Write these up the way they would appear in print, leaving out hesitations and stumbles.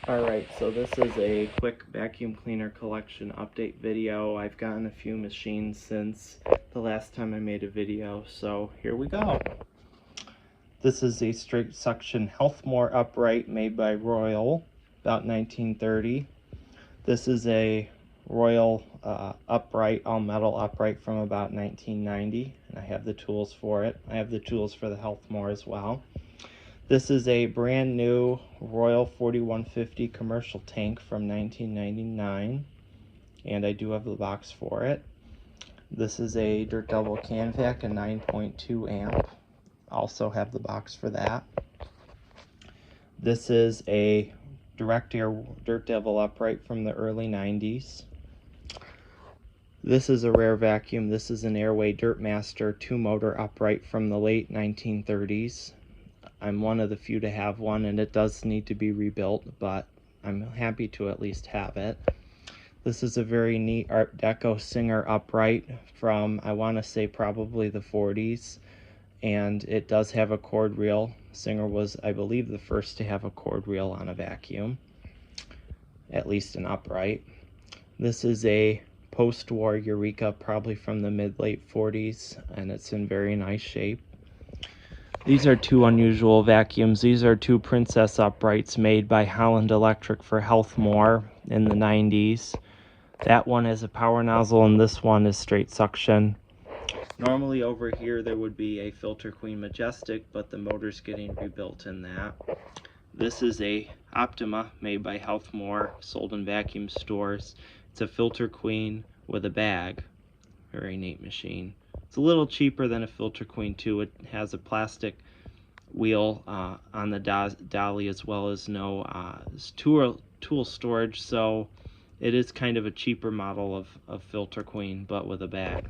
Alright, so this is a quick vacuum cleaner collection update video. I've gotten a few machines since the last time I made a video, so here we go. This is a straight suction Healthmore upright made by Royal, about 1930. This is a Royal upright, all metal upright from about 1990, and I have the tools for it. I have the tools for the Healthmore as well. This is a brand new Royal 4150 commercial tank from 1999, and I do have the box for it. This is a Dirt Devil CanVac, a 9.2 amp. Also have the box for that. This is a direct air Dirt Devil upright from the early 90s. This is a rare vacuum. This is an Airway Dirtmaster 2-motor upright from the late 1930s. I'm one of the few to have one, and it does need to be rebuilt, but I'm happy to at least have it. This is a very neat Art Deco Singer upright from, I want to say, probably the 40s, and it does have a cord reel. Singer was, I believe, the first to have a cord reel on a vacuum, at least an upright. This is a post-war Eureka, probably from the mid-late 40s, and it's in very nice shape. These are two unusual vacuums. These are two Princess uprights made by Holland Electric for Healthmore in the 90s. That one has a power nozzle and this one is straight suction. Normally over here there would be a Filter Queen Majestic, but the motor's getting rebuilt in that. This is a Optima made by Healthmore, sold in vacuum stores. It's a Filter Queen with a bag. Very neat machine. It's a little cheaper than a Filter Queen 2. It has a plastic wheel on the dolly, as well as no tool storage, so it is kind of a cheaper model of Filter Queen, but with a bag.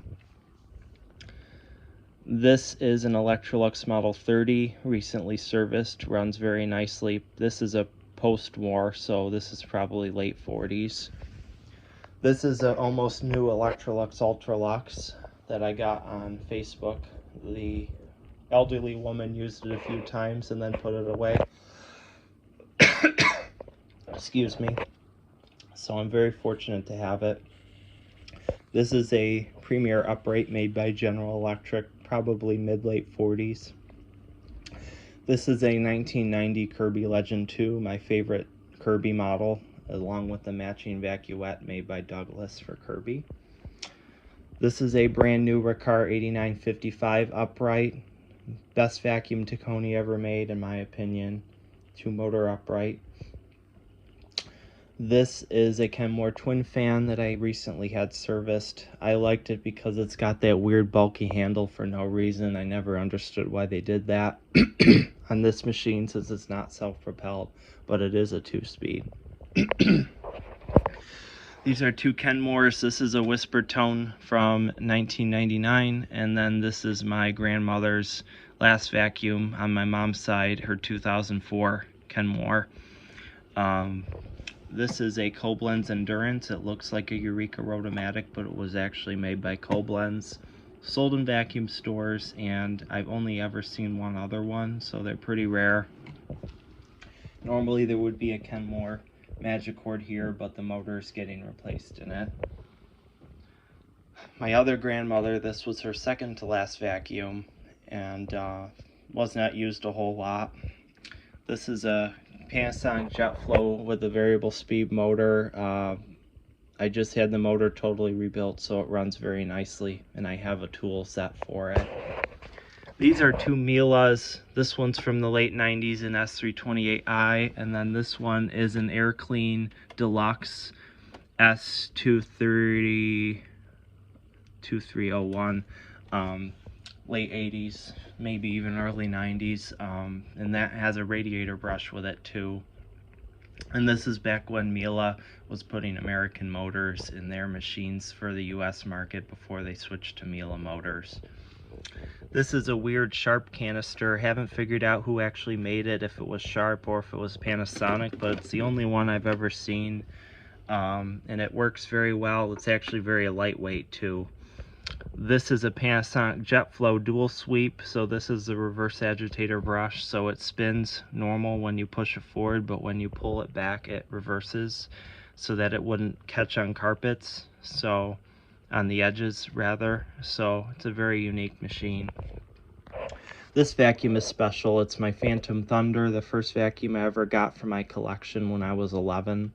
This is an Electrolux Model 30, recently serviced, runs very nicely. This is a post-war, so this is probably late 40s. This is an almost new Electrolux Ultralux that I got on Facebook. The elderly woman used it a few times and then put it away. Excuse me. So I'm very fortunate to have it. This is a Premier upright made by General Electric, probably mid-late 40s. This is a 1990 Kirby Legend 2, my favorite Kirby model, along with the matching vacuette made by Douglas for Kirby. This is a brand new Riccar 8955 upright. Best vacuum Taconi ever made, in my opinion. 2-motor upright. This is a Kenmore twin fan that I recently had serviced. I liked it because it's got that weird bulky handle for no reason. I never understood why they did that on this machine, since it's not self-propelled, but it is a 2-speed. These are two Kenmores. This is a Whisper Tone from 1999, and then this is my grandmother's last vacuum on my mom's side, her 2004 Kenmore. This is a Koblenz Endurance. It looks like a Eureka Rotomatic, but it was actually made by Koblenz. Sold in vacuum stores, and I've only ever seen one other one, so they're pretty rare. Normally there would be a Kenmore Magicord here, but the motor is getting replaced in it. My other grandmother, this was her second to last vacuum, and was not used a whole lot. This is a Panasonic JetFlow with a variable speed motor. I just had the motor totally rebuilt, so it runs very nicely, and I have a tool set for it. These are two Miele's. This one's from the late 90s, an S328i, and then this one is an Air Clean Deluxe S230 2301, late 80s, maybe even early 90s, and that has a radiator brush with it too. And this is back when Miele was putting American motors in their machines for the US market before they switched to Miele motors. This is a weird Sharp canister. Haven't figured out who actually made it, if it was Sharp or if it was Panasonic, but it's the only one I've ever seen, and it works very well. It's actually very lightweight too. This is a Panasonic JetFlow dual sweep, so this is the reverse agitator brush, so it spins normal when you push it forward, but when you pull it back it reverses so that it wouldn't catch on carpets, so on the edges rather. So it's a very unique machine. This vacuum is special. It's my Phantom Thunder, the first vacuum I ever got for my collection when I was 11.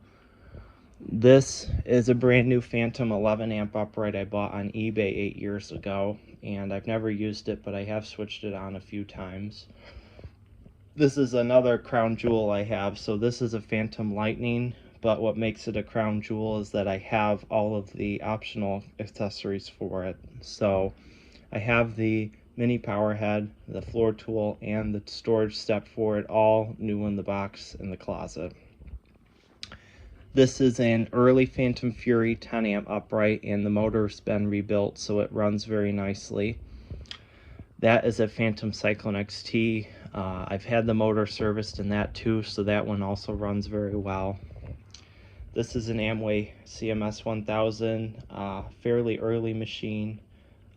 This is a brand new Phantom 11 amp upright I bought on eBay 8 years ago, and I've never used it, but I have switched it on a few times. This is another crown jewel I have. So this is a Phantom Lightning, but what makes it a crown jewel is that I have all of the optional accessories for it. So I have the mini power head, the floor tool, and the storage step for it, all new in the box in the closet. This is an early Phantom Fury 10 amp upright, and the motor's been rebuilt so it runs very nicely. That is a Phantom Cyclone XT. I've had the motor serviced in that too, so that one also runs very well. This is an Amway CMS 1000, fairly early machine,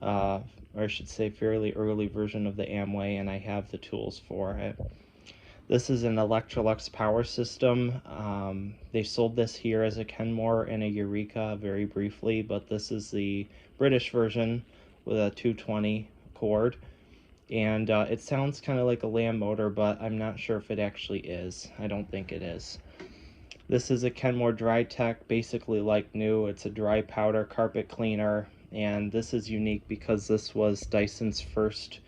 or I should say fairly early version of the Amway, and I have the tools for it. This is an Electrolux power system. They sold this here as a Kenmore and a Eureka very briefly, but this is the British version with a 220 cord. And it sounds kind of like a Lamb motor, but I'm not sure if it actually is. I don't think it is. This is a Kenmore Dry Tech, basically like new. It's a dry powder carpet cleaner, and this is unique because this was Dyson's first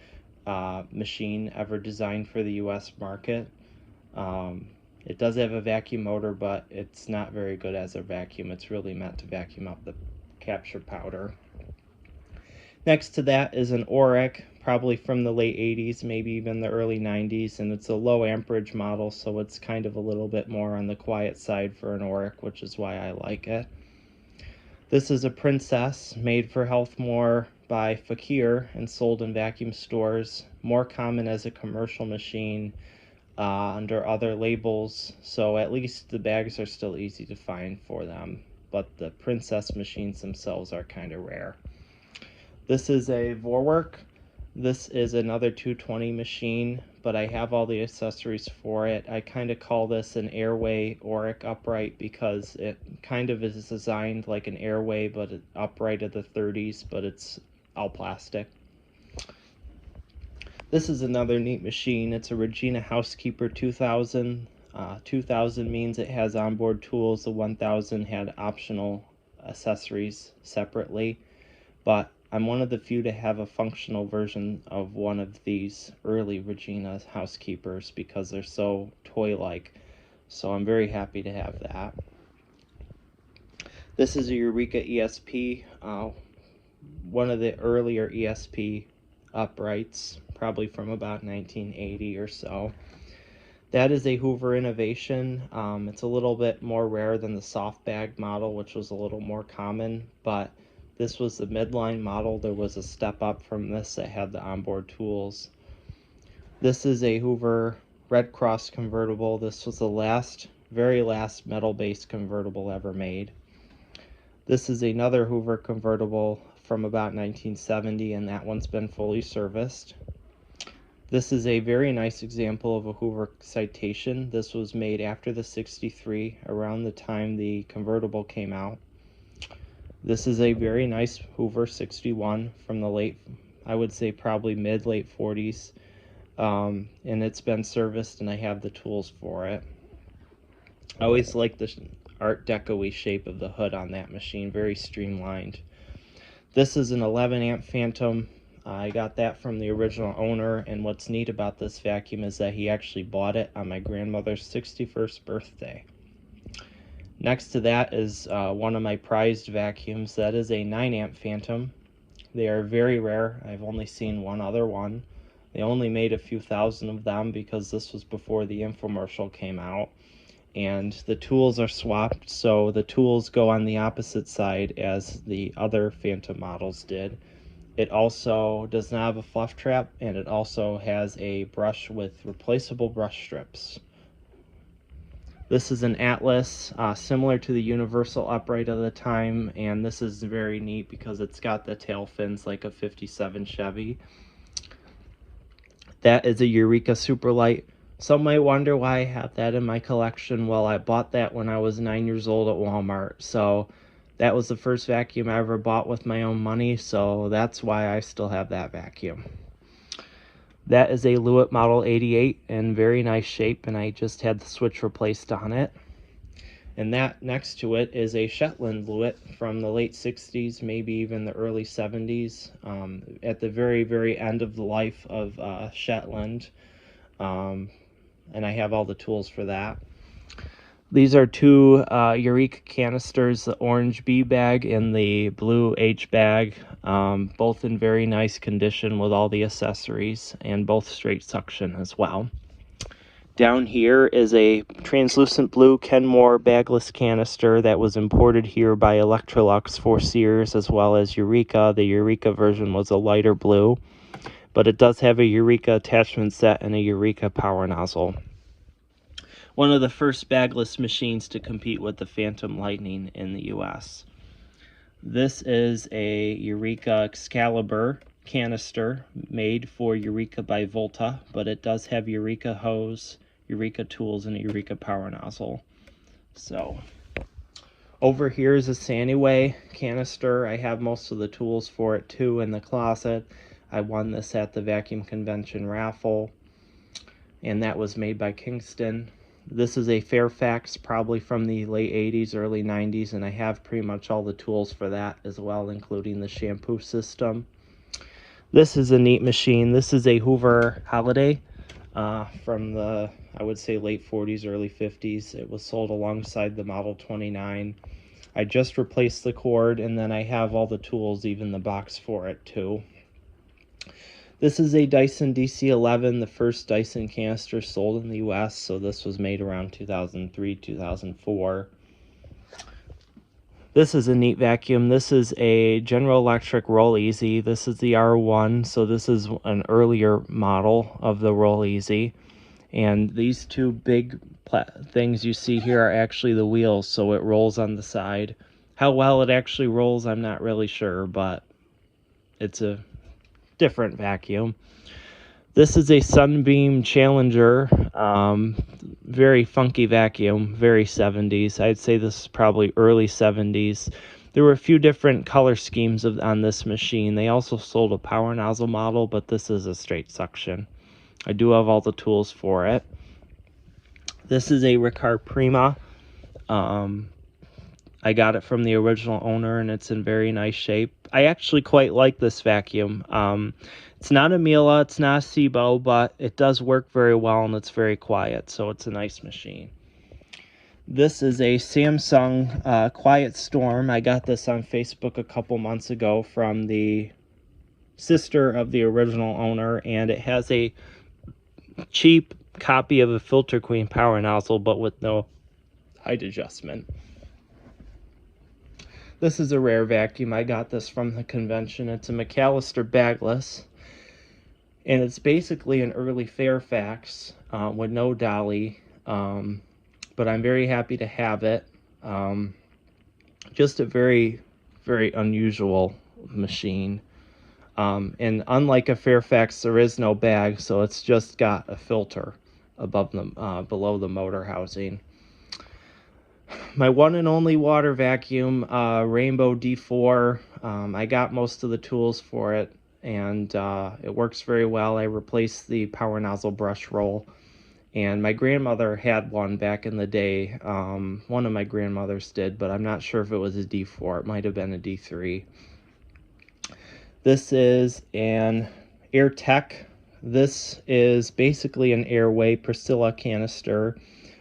machine ever designed for the US market. It does have a vacuum motor, but it's not very good as a vacuum. It's really meant to vacuum up the capture powder. Next to that is an Oreck, probably from the late 80s, maybe even the early 90s, and it's a low amperage model, so it's kind of a little bit more on the quiet side for an Oreck, which is why I like it. This is a Princess, made for Healthmore by Fakir and sold in vacuum stores. More common as a commercial machine under other labels, so at least the bags are still easy to find for them, but the Princess machines themselves are kind of rare. This is a Vorwerk. This is another 220 machine, but I have all the accessories for it. I kind of call this an Airway Oreck upright because it kind of is designed like an Airway, but an upright of the 30s, but it's all plastic. This is another neat machine. It's a Regina Housekeeper 2000. 2000 means it has onboard tools. The 1000 had optional accessories separately, but I'm one of the few to have a functional version of one of these early Regina Housekeepers because they're so toy-like. So I'm very happy to have that. This is a Eureka ESP, one of the earlier ESP uprights, probably from about 1980 or so. That is a Hoover Innovation. It's a little bit more rare than the soft bag model, which was a little more common, but this was the midline model. There was a step up from this that had the onboard tools. This is a Hoover Red Cross convertible. This was the very last metal-based convertible ever made. This is another Hoover convertible from about 1970, and that one's been fully serviced. This is a very nice example of a Hoover Citation. This was made after the 63, around the time the convertible came out. This is a very nice Hoover 61 from the late, I would say probably mid-late 40s, and it's been serviced and I have the tools for it. I always like the Art Deco-y shape of the hood on that machine, very streamlined. This is an 11 amp Phantom. I got that from the original owner, and what's neat about this vacuum is that he actually bought it on my grandmother's 61st birthday. Next to that is one of my prized vacuums. That is a 9 amp Phantom. They are very rare. I've only seen one other one. They only made a few thousand of them because this was before the infomercial came out. And the tools are swapped, so the tools go on the opposite side as the other Phantom models did. It also does not have a fluff trap, and it also has a brush with replaceable brush strips. This is an Atlas, similar to the Universal upright of the time, and this is very neat because it's got the tail fins like a 57 Chevy. That is a Eureka Superlight. Some might wonder why I have that in my collection. Well, I bought that when I was 9 years old at Walmart, so that was the first vacuum I ever bought with my own money, so that's why I still have that vacuum. That is a Lewitt Model 88 in very nice shape, and I just had the switch replaced on it. And that next to it is a Shetland Lewitt from the late 60s, maybe even the early 70s, at the very, very end of the life of Shetland. And I have all the tools for that. These are two Eureka canisters, the orange B bag and the blue H bag, both in very nice condition with all the accessories, and both straight suction as well. Down here is a translucent blue Kenmore bagless canister that was imported here by Electrolux for Sears as well as Eureka. The Eureka version was a lighter blue, but it does have a Eureka attachment set and a Eureka power nozzle. One of the first bagless machines to compete with the Phantom Lightning in the US. This is a Eureka Excalibur canister made for Eureka by Volta, but it does have Eureka hose, Eureka tools, and a Eureka power nozzle. So over here is a Saniway canister. I have most of the tools for it too in the closet. I won this at the Vacuum Convention raffle, and that was made by Kingston. This is a Fairfax, probably from the late 80s, early 90s, and I have pretty much all the tools for that as well, including the shampoo system. This is a neat machine. This is a Hoover Holiday from the, I would say, late 40s, early 50s. It was sold alongside the Model 29. I just replaced the cord, and then I have all the tools, even the box for it too. This is a Dyson DC-11, the first Dyson canister sold in the US, so this was made around 2003, 2004. This is a neat vacuum. This is a General Electric Roll Easy. This is the R1, so this is an earlier model of the Roll Easy. And these two big things you see here are actually the wheels, so it rolls on the side. How well it actually rolls, I'm not really sure, but it's a different vacuum. This is a Sunbeam Challenger, very funky vacuum, very 70s. I'd say this is probably early 70s. There were a few different color schemes on this machine. They also sold a power nozzle model, but this is a straight suction. I do have all the tools for it. This is a Riccar Prima. I got it from the original owner, and it's in very nice shape. I actually quite like this vacuum. It's not a Miele, it's not a Sebo, but it does work very well, and it's very quiet, so it's a nice machine. This is a Samsung Quiet Storm. I got this on Facebook a couple months ago from the sister of the original owner, and it has a cheap copy of a Filter Queen power nozzle, but with no height adjustment. This is a rare vacuum. I got this from the convention. It's a McAllister bagless, and it's basically an early Fairfax with no dolly, but I'm very happy to have it. Just a very, very unusual machine. And unlike a Fairfax, there is no bag, so it's just got a filter above the below the motor housing. My one and only water vacuum, Rainbow D4. I got most of the tools for it, and it works very well. I replaced the power nozzle brush roll, and my grandmother had one back in the day. One of my grandmothers did, but I'm not sure if it was a D4. It might have been a D3. This is an AirTech. This is basically an Airway Priscilla canister,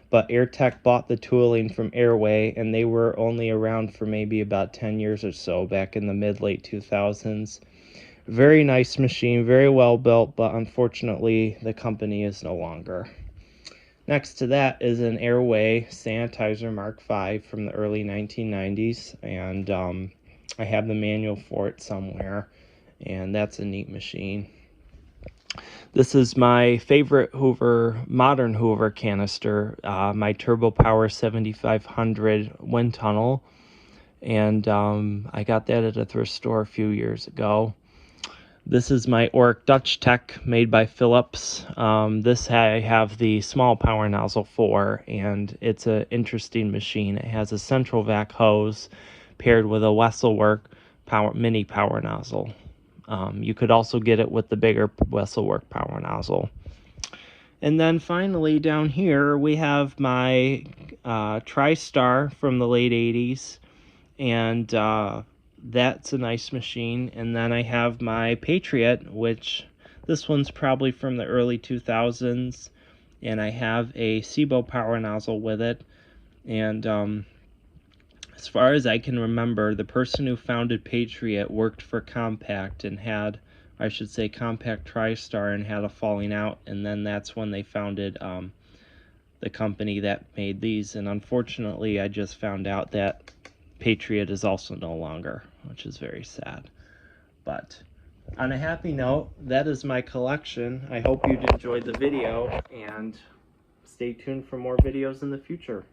but AirTech bought the tooling from Airway, and they were only around for maybe about 10 years or so back in the mid-late 2000s. Very nice machine, very well built, but unfortunately the company is no longer. Next to that is an Airway Sanitizer Mark V from the early 1990s, and I have the manual for it somewhere, and that's a neat machine. This is my favorite Hoover, modern Hoover canister, my Turbo Power 7500 wind tunnel. And I got that at a thrift store a few years ago. This is my Oreck Dutch Tech made by Philips. This I have the small power nozzle for, and it's an interesting machine. It has a central vac hose paired with a Wesselwerk mini power nozzle. You could also get it with the bigger Wesselwerk power nozzle. And then finally down here we have my TriStar from the late 80s, and that's a nice machine. And then I have my Patriot, which this one's probably from the early 2000s, and I have a SIBO power nozzle with it. And as far as I can remember, the person who founded Patriot worked for Compaq and had, I should say, Compaq TriStar, and had a falling out, and then that's when they founded the company that made these. And unfortunately, I just found out that Patriot is also no longer, which is very sad. But on a happy note, that is my collection. I hope you enjoyed the video, and stay tuned for more videos in the future.